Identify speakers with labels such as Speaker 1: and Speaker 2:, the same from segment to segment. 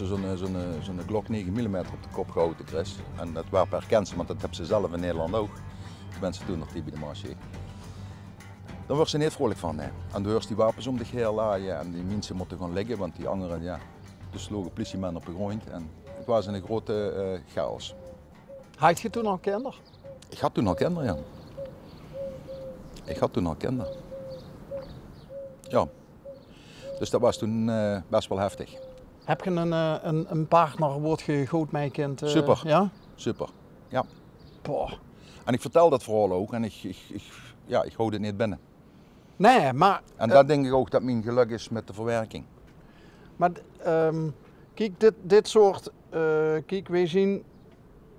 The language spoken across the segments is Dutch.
Speaker 1: ze zo'n Glock 9 mm op de kop gehouden, Chris. En dat wapen herkent ze, want dat hebben ze zelf in Nederland ook. Die mensen doen nog die bij de marché. Dan wordt ze niet vrolijk van. Nee. En dan hoor je die wapens om de heen laaien en die mensen moeten gewoon liggen, want die anderen, ja, dus sloegen politiemen op de grond. En het was een grote chaos.
Speaker 2: Had je toen al kinderen?
Speaker 1: Ik had toen al kinderen, ja. Ik had toen al kinderen. Ja. Dus dat was toen best wel heftig.
Speaker 2: Heb je een partner, wordt je goed met je kind?
Speaker 1: Super.
Speaker 2: Ja?
Speaker 1: Super, ja.
Speaker 2: Boah.
Speaker 1: En ik vertel dat vooral ook en ik hou dit niet binnen.
Speaker 2: Nee, maar...
Speaker 1: En dat denk ik ook dat mijn geluk is met de verwerking.
Speaker 2: Maar kijk, dit soort... kijk, wij zien...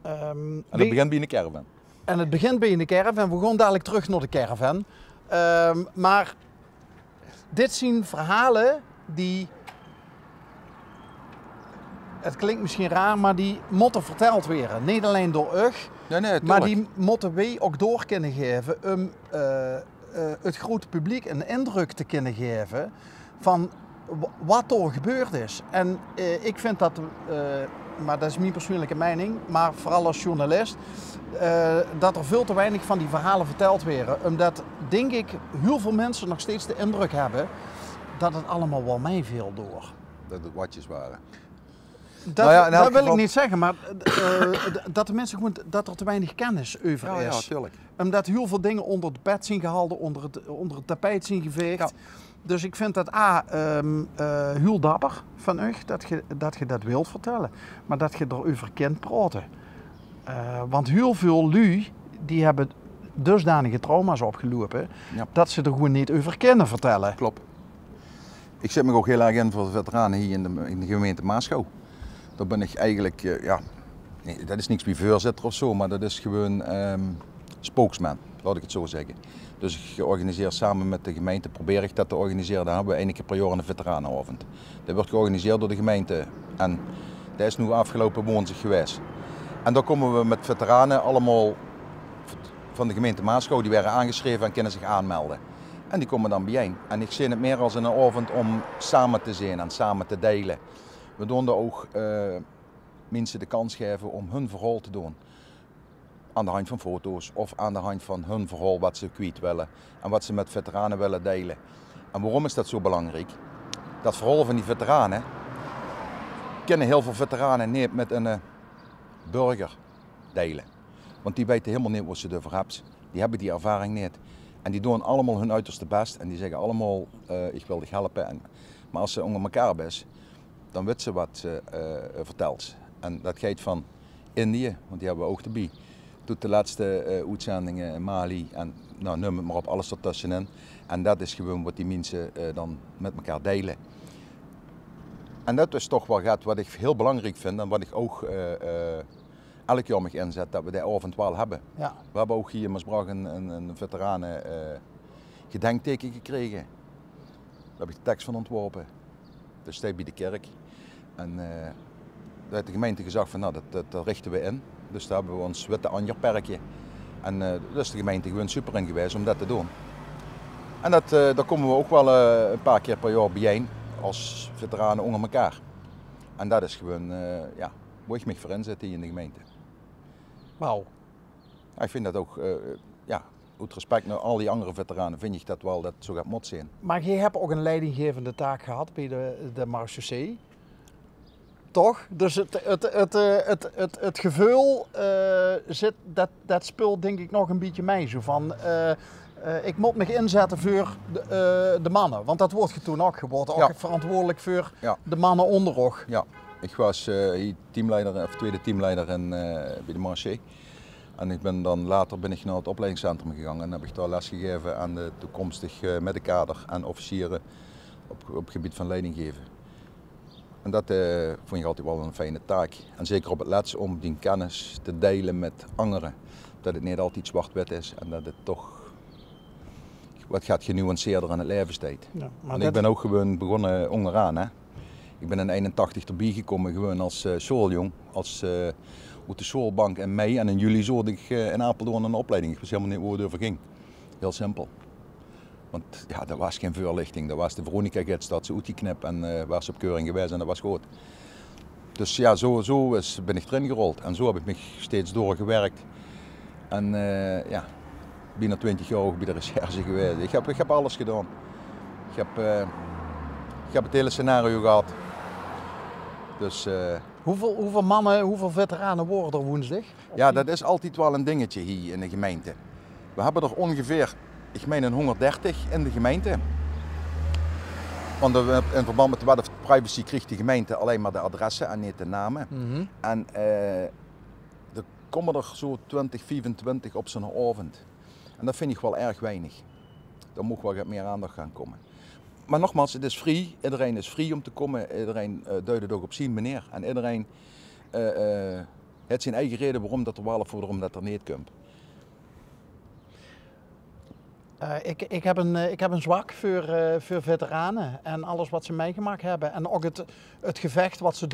Speaker 1: En het begint bij een caravan.
Speaker 2: En het begint bij een caravan. We gaan dadelijk terug naar de caravan. Maar dit zijn verhalen die... Het klinkt misschien raar, maar die moeten verteld worden. Niet alleen door u,
Speaker 1: Nee,
Speaker 2: maar die moeten wij ook door kunnen geven om het grote publiek een indruk te kunnen geven van wat er gebeurd is. En ik vind dat, maar dat is mijn persoonlijke mening, maar vooral als journalist, dat er veel te weinig van die verhalen verteld werden. Omdat, denk ik, heel veel mensen nog steeds de indruk hebben dat het allemaal wel meeviel door.
Speaker 1: Dat het watjes waren.
Speaker 2: Dat wil ik niet zeggen, maar dat de mensen gewoon dat er te weinig kennis over is.
Speaker 1: Ja, tuurlijk.
Speaker 2: Omdat heel veel dingen onder het bed zijn gehaald, onder het tapijt zijn geveegd. Ja. Dus ik vind dat heel dapper van u dat je dat wilt vertellen. Maar dat je erover kunt praten. Want heel veel lui, die hebben dusdanige trauma's opgelopen, dat ze er gewoon niet over kunnen vertellen.
Speaker 1: Klopt. Ik zet me ook heel erg in voor de veteranen hier in de gemeente Maasgouw. Daar ben ik eigenlijk, nee, dat is niks bij voorzitter of zo, maar dat is gewoon spokesman, laat ik het zo zeggen. Dus ik georganiseerd samen met de gemeente, probeer ik dat te organiseren. Dan hebben we één keer per jaar een veteranenavond. Dat wordt georganiseerd door de gemeente en dat is nu afgelopen woensdag geweest. En dan komen we met veteranen allemaal van de gemeente Maasgouw, die werden aangeschreven en kunnen zich aanmelden. En die komen dan bijeen. En ik zie het meer als een avond om samen te zijn en samen te delen. We doen er ook mensen de kans geven om hun verhaal te doen. Aan de hand van foto's of aan de hand van hun verhaal wat ze kwijt willen. En wat ze met veteranen willen delen. En waarom is dat zo belangrijk? Dat verhaal van die veteranen kennen heel veel veteranen niet met een burger delen. Want die weten helemaal niet wat ze ervoor hebben. Die hebben die ervaring niet. En die doen allemaal hun uiterste best en die zeggen allemaal, ik wil dich helpen. Maar als ze onder elkaar is, dan weet ze wat ze vertelt. En dat gaat van Indië, want die hebben we ook erbij. Tot de laatste uitzendingen in Mali en nou, noem het maar op, alles ertussenin. En dat is gewoon wat die mensen dan met elkaar delen. En dat is toch wel wat ik heel belangrijk vind en wat ik ook elk jaar mag inzet, dat we die avond wel hebben.
Speaker 2: Ja.
Speaker 1: We hebben ook hier in Maasbracht een veteranen gedenkteken gekregen. Daar heb ik de tekst van ontworpen. Dat staat bij de kerk. En daar heeft de gemeente gezegd van nou, dat richten we in. Dus daar hebben we ons witte anjerperkje. En daar is de gemeente gewoon super in geweest om dat te doen. En daar komen we ook wel een paar keer per jaar bijeen als veteranen onder elkaar. En dat is gewoon waar ik me voor inzet hier in de gemeente.
Speaker 2: Wauw.
Speaker 1: Ja, ik vind dat ook, uit respect naar al die andere veteranen, vind ik dat wel dat zo gaat mot zijn.
Speaker 2: Maar je hebt ook een leidinggevende taak gehad bij de marechaussee. Toch? Dus het gevoel dat speelt denk ik nog een beetje mee. Zo van, ik moet me inzetten voor de mannen. Want dat wordt je toen ook geworden. Ook verantwoordelijk voor de mannen onderog.
Speaker 1: Ja, ik was teamleider, of tweede teamleider bij de marché. En later ben ik naar het opleidingscentrum gegaan en heb ik daar les gegeven aan de toekomstig medekader en officieren op het gebied van leidinggeven. En dat vond ik altijd wel een fijne taak. En zeker op het laatst om die kennis te delen met anderen. Dat het niet altijd zwart-wit is en dat het toch wat gaat genuanceerder aan het leven steekt. Ja, en ik ben ook gewoon begonnen onderaan. Hè. Ik ben in 81 erbij gekomen gewoon als schooljong, uit de schoolbank in mei en in juli zoorde ik in Apeldoorn een opleiding. Ik wist helemaal niet hoe het over ging. Heel simpel. Want ja, er was geen voorlichting. Er was de Veronica-gids, dat ze uitgeknipt en was op keuring geweest en dat was goed. Dus ja, zo ben ik erin gerold. En zo heb ik me steeds doorgewerkt. En ja, bijna 20 jaar ook bij de recherche geweest. Ik heb alles gedaan. Ik heb het hele scenario gehad. Dus,
Speaker 2: hoeveel mannen, hoeveel veteranen worden er woensdag?
Speaker 1: Ja, dat is altijd wel een dingetje hier in de gemeente. We hebben er ongeveer, ik meen een 130 in de gemeente. Want in verband met de wet op privacy krijgt de gemeente alleen maar de adressen en niet de namen. En er komen er zo 20, 24 op zo'n avond. En dat vind ik wel erg weinig. Daar moet wel meer aandacht gaan komen. Maar nogmaals, het is free. Iedereen is free om te komen. Iedereen duidt het ook op zijn manier. En iedereen heeft zijn eigen reden waarom dat er wel of waarom dat er niet komt.
Speaker 2: Ik heb een zwak voor veteranen en alles wat ze meegemaakt hebben. En ook het gevecht wat ze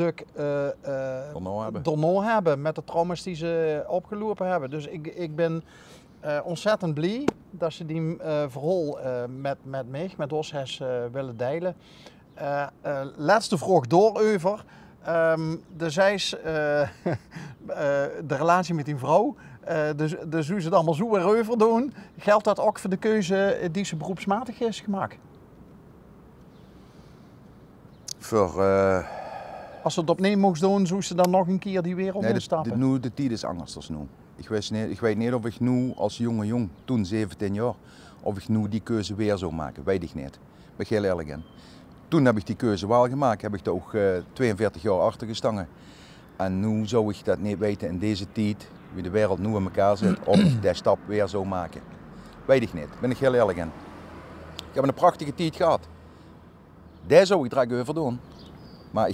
Speaker 2: daarna hebben met de trauma's die ze opgelopen hebben. Dus ik ben ontzettend blij dat ze die verhaal met mij, met ons, willen delen. Laatste vraag over. De relatie met die vrouw. Dus hoe ze het allemaal zo weer over doen, geldt dat ook voor de keuze die ze beroepsmatig is gemaakt? Als ze het opnieuw mocht doen, zou ze dan nog een keer die wereld instappen?
Speaker 1: De tijd is anders dan nu. Ik weet niet of ik nu als jong, toen 17 jaar, of ik nu die keuze weer zou maken. Weet ik niet. Ik ben heel eerlijk in. Toen heb ik die keuze wel gemaakt, heb ik er ook 42 jaar achter gestangen. En nu zou ik dat niet weten in deze tijd, wie de wereld nu in elkaar zit, of ik die stap weer zou maken. Weet ik niet, ben ik heel eerlijk in. Ik heb een prachtige tijd gehad. Daar zou ik direct over doen. Maar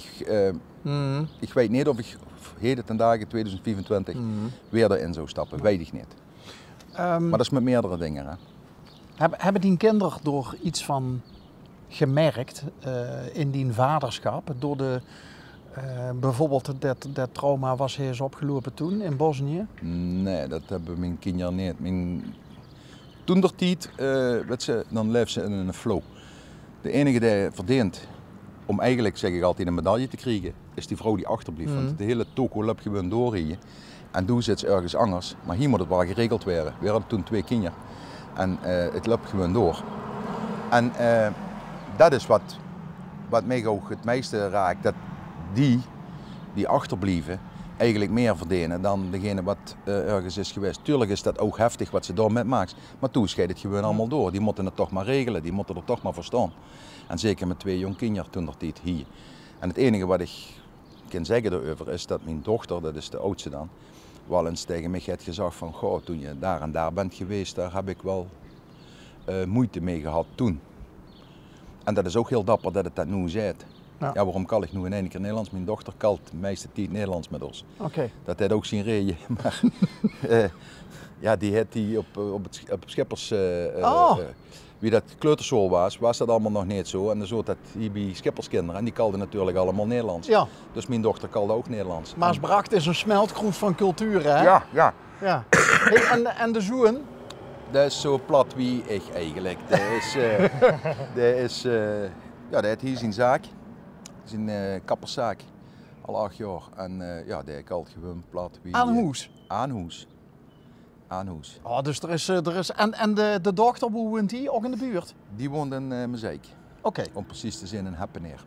Speaker 1: ik weet niet of ik heden ten dagen 2024 weer erin zou stappen, weet ik niet. Maar dat is met meerdere dingen. Hè.
Speaker 2: Hebben die kinderen door iets van gemerkt in die vaderschap, door bijvoorbeeld dat trauma was hij is opgelopen toen in Bosnië?
Speaker 1: Nee, dat hebben mijn kinderen niet. Toen der tijd, dan leeft ze in een flow. De enige die verdient om eigenlijk, zeg ik altijd, een medaille te krijgen, is die vrouw die achterblijft. Want de hele toko loopt gewoon doorrijden. En toen zit ze ergens anders. Maar hier moet het wel geregeld worden. We hadden toen 2 kinderen. En het loopt gewoon door. En dat is wat mij ook het meeste raakt. Dat die achterblijven eigenlijk meer verdienen dan degene wat ergens is geweest. Tuurlijk is dat ook heftig wat ze daar met maakt. Maar toen scheidt het gewoon allemaal door. Die moeten het toch maar regelen. Die moeten er toch maar voor staan. En zeker met 2 jong kinderen toen dat hier. En het enige wat ik kan zeggen daarover is dat mijn dochter, dat is de oudste dan, wel eens tegen mij heeft gezegd van, goh, toen je daar en daar bent geweest, daar heb ik wel moeite mee gehad toen. En dat is ook heel dapper dat het dat nu zegt. Ja, waarom kan ik nu in één keer Nederlands? Mijn dochter kalt de meeste tijd Nederlands met ons. Dat heeft ook zijn reden. Maar ja, die had die op Schippers, wie dat kleuterschool was dat allemaal nog niet zo. En dan zo dat hier bij Schipperskinderen, en die kalden natuurlijk allemaal Nederlands. Ja. Dus mijn dochter kalde ook Nederlands.
Speaker 2: Maasbracht is een smeltkroes van cultuur, hè?
Speaker 1: Ja.
Speaker 2: Hey, en de zoen?
Speaker 1: Dat is zo plat wie ik eigenlijk. Dat heeft hier zijn zaak. Zijn kapperszaak. Al 8 jaar. En ja, die kalt gewoon plat wie... Aanhoes.
Speaker 2: Oh, dus er is... En de dochter, hoe woont die? Ook in de buurt?
Speaker 1: Die woont in Mezeik.
Speaker 2: Oké.
Speaker 1: Om precies te zijn in Heppeneer.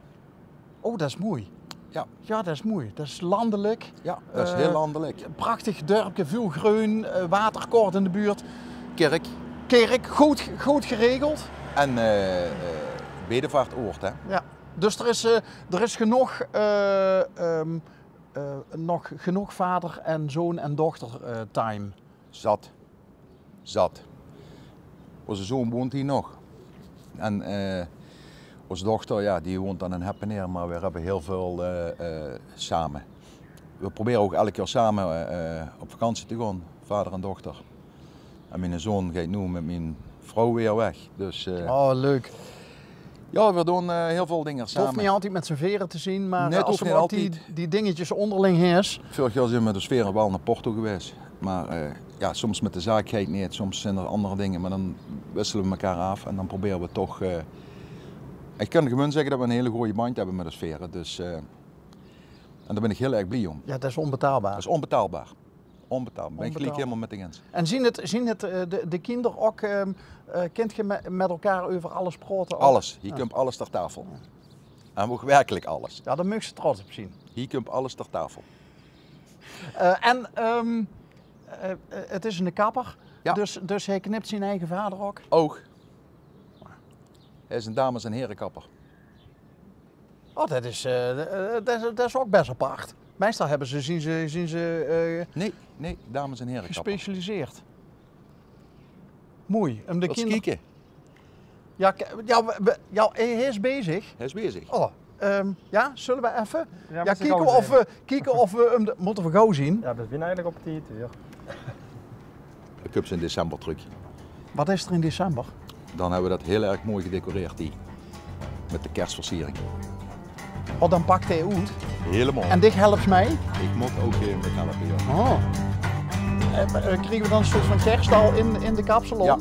Speaker 2: Oh, dat is mooi.
Speaker 1: Ja.
Speaker 2: Ja, dat is mooi. Dat is landelijk.
Speaker 1: Ja, dat is heel landelijk.
Speaker 2: Prachtig dorpje, veel groen, waterkort in de buurt.
Speaker 1: Kerk,
Speaker 2: goed geregeld.
Speaker 1: En bedevaartoord, hè?
Speaker 2: Ja. Dus er is genoeg vader en zoon en dochter time.
Speaker 1: Zat. Onze zoon woont hier nog. En onze dochter, ja, die woont dan in Heppeneer, maar we hebben heel veel samen. We proberen ook elk jaar samen op vakantie te gaan, vader en dochter. En mijn zoon gaat nu met mijn vrouw weer weg. Dus,
Speaker 2: oh, leuk.
Speaker 1: Ja, we doen heel veel dingen samen.
Speaker 2: Het hoeft niet altijd met z'n veren te zien, maar
Speaker 1: nee,
Speaker 2: als er altijd die dingetjes onderling is.
Speaker 1: Vorig jaar zijn we met de sfeer wel naar Porto geweest. Maar ja, soms met de zaakheid niet, soms zijn er andere dingen. Maar dan wisselen we elkaar af en dan proberen we toch... ik kan gewoon zeggen dat we een hele goede band hebben met de sferen. Dus En daar ben ik heel erg blij om.
Speaker 2: Ja, dat is onbetaalbaar.
Speaker 1: Dat is onbetaalbaar. Onbetaalbaar. Ben ik gelijk
Speaker 2: Onbetaalbaar.
Speaker 1: helemaal met de eens.
Speaker 2: En zien het de kinderen ook, kunt je met elkaar over alles praten? Ook?
Speaker 1: Alles. Hier komt alles ter tafel. En ook werkelijk alles.
Speaker 2: Ja, daar mag ze trots op zien.
Speaker 1: Hier komt alles ter tafel.
Speaker 2: Het is een kapper,
Speaker 1: Ja.
Speaker 2: dus hij knipt zijn eigen vader ook.
Speaker 1: Oog. Hij is een dames- en herenkapper.
Speaker 2: Oh, dat is ook best apart. Meestal hebben ze, zien ze
Speaker 1: Nee, dames- en herenkapper.
Speaker 2: gespecialiseerd. Mooi. Om de
Speaker 1: Wat is
Speaker 2: kinderen.
Speaker 1: kieken?
Speaker 2: Ja, hij is bezig.
Speaker 1: Hij is bezig.
Speaker 2: Oh, ja, zullen we even?
Speaker 3: Ja,
Speaker 2: Ja,
Speaker 3: maar ze gauw
Speaker 2: kijken of we hem... Moeten we gauw zien?
Speaker 3: Ja, we zijn eigenlijk op 10 uur.
Speaker 1: Ik heb ze in december terug.
Speaker 2: Wat is er in december?
Speaker 1: Dan hebben we dat heel erg mooi gedecoreerd hier. Met de kerstversiering.
Speaker 2: Oh, dan pakt hij uit.
Speaker 1: Helemaal.
Speaker 2: En dit helpt mij.
Speaker 1: Ik moet ook met helpen. Ja.
Speaker 2: Oh. Krijgen we dan een soort van kerststal in de kapsalon?
Speaker 1: Ja.